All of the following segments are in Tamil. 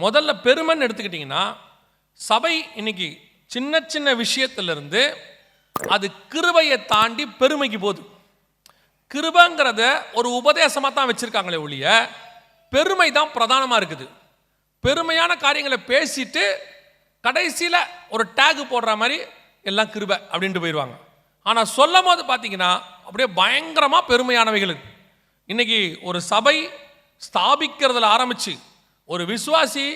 முதல்ல பெருமைன்னு எடுத்துக்கிட்டிங்கன்னா, சபை இன்னைக்கு சின்ன சின்ன விஷயத்திலிருந்து அது கிருபையை தாண்டி பெருமைக்கு போகுது. கிருபைங்கிறத ஒரு உபதேசமாக தான் வச்சுருக்காங்களே ஒழிய பெருமை தான் பிரதானமாக இருக்குது. பெருமையான காரியங்களை பேசிட்டு கடைசியில் ஒரு டேகு போடுற மாதிரி எல்லாம் கிருபை அப்படின்ட்டு போயிடுவாங்க. ஆனால் சொல்லும் போது பார்த்தீங்கன்னா அப்படியே பயங்கரமாக பெருமையானவைகள். இன்னைக்கு ஒரு சபை ஸ்தாபிக்கிறதுல ஆரம்பித்து ஒரு விசுவாசி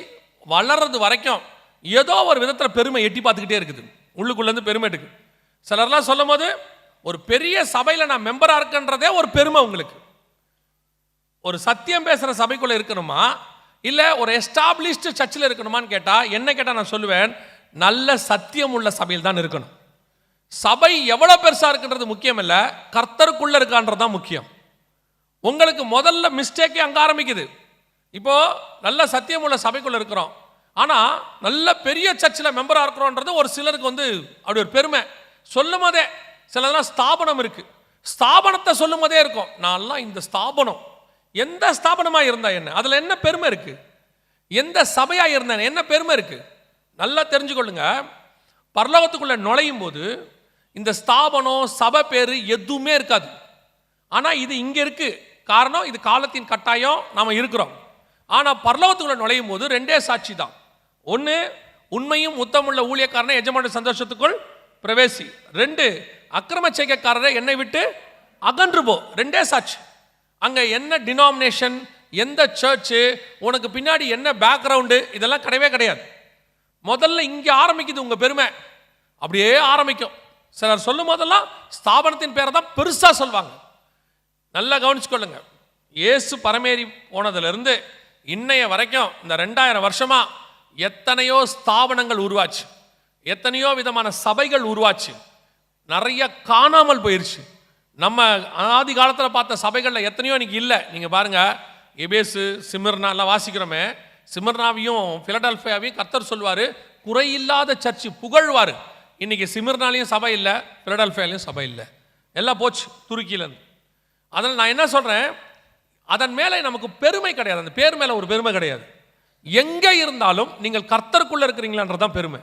வளர்றது வரைக்கும் ஏதோ ஒரு விதத்தில் பெருமை எட்டி பார்த்துக்கிட்டே இருக்குது. உள்ளுக்குள்ளேருந்து பெருமை எடுக்கு. சிலர்லாம் சொல்லும் போது ஒரு பெரிய சபையில் நான் மெம்பராக இருக்குன்றதே ஒரு பெருமை. உங்களுக்கு ஒரு சத்தியம் பேசுகிற சபைக்குள்ளே இருக்கணுமா இல்லை ஒரு எஸ்டாப்ளிஷ்டு சர்ச்சில் இருக்கணுமான்னு கேட்டால் என்ன கேட்டால் நான் சொல்லுவேன், நல்ல சத்தியம் உள்ள சபையில் தான் இருக்கணும். சபை எவ்வளோ பெருசாக இருக்குன்றது முக்கியம் இல்லை, கர்த்தருக்குள்ளே இருக்கான்றது தான் முக்கியம். உங்களுக்கு முதல்ல மிஸ்டேக்கே அங்கே ஆரம்பிக்குது. இப்போது நல்ல சத்தியம் உள்ள சபைக்குள்ளே இருக்கிறோம், ஆனால் நல்ல பெரிய சர்ச்சில் மெம்பராக இருக்கிறோன்றது ஒரு சிலருக்கு அப்படி ஒரு பெருமை. சொல்லும் போதே சிலதெல்லாம் ஸ்தாபனம் இருக்குது, ஸ்தாபனத்தை சொல்லும் போதே இருக்கும், நான்லாம் இந்த ஸ்தாபனம் எந்த ஸ்தாபனமாக இருந்தா என்ன, அதில் என்ன பெருமை இருக்குது, எந்த சபையாக இருந்தேன் என்ன பெருமை இருக்குது. நல்லா தெரிஞ்சுக்கொள்ளுங்க, பரலோகத்துக்குள்ளே நுழையும் போது இந்த ஸ்தாபனம் சபை பேர் எதுவுமே இருக்காது. ஆனால் இது இங்கே இருக்குது, காரணம் இது காலத்தின் கட்டாயம், நாம் இருக்கிறோம். ஆனால் பரலோகத்துக்குள்ளே நுழையும் போது ரெண்டே சாட்சி தான். ஒன்று, உண்மையும் உத்தமுள்ள ஊழியக்காரனை எஜமான சந்தோஷத்துக்குள் பிரவேசி. 2, அக்கிரம செய்கைக்காரரை என்னை விட்டு அகன்று போ. ரெண்டே சாட்சி. அங்கே என்ன டினாமினேஷன், எந்த சர்ச்சு, உனக்கு பின்னாடி என்ன பேக்ரவுண்டு, இதெல்லாம் கிடையவே கிடையாது. முதல்ல இங்கே ஆரம்பிக்குது உங்கள் பெருமை. அப்படியே ஆரம்பிக்கும். சிலர் சொல்லும் போதெல்லாம் ஸ்தாபனத்தின் பேரை தான் பெருசாக சொல்வாங்க. நல்லா கவனிச்சுக்கொள்ளுங்க, இயேசு பரமேறி போனதுலேருந்து இன்னைய வரைக்கும் இந்த 2000 வருஷமாக எத்தனையோ ஸ்தாபனங்கள் உருவாச்சு, எத்தனையோ விதமான சபைகள் உருவாச்சு, நிறைய காணாமல் போயிடுச்சு. நம்ம ஆதி காலத்தில் பார்த்த சபைகளில் எத்தனையோ இன்னைக்கு இல்லை. நீங்கள் பாருங்கள், எபேசு, சிமிர்னா எல்லாம் வாசிக்கிறோமே, சிமிர்னாவையும் பிலடெல்பியாவையும் கர்த்தர் சொல்வார் குறையில்லாத சர்ச்சு புகழ்வார். இன்னைக்கு சிமிர்னாலையும் சபை இல்லை, பிலடெல்பியாலையும் சபை இல்லை, எல்லாம் போச்சு துருக்கியிலேருந்து. அதனால் நான் என்ன சொல்கிறேன், அதன் மேலே நமக்கு பெருமை கிடையாது, அந்த பேர் மேலே ஒரு பெருமை கிடையாது. எங்கே இருந்தாலும் நீங்கள் கர்த்தருக்குள்ளே இருக்கிறீங்களான்றது தான் பெருமை.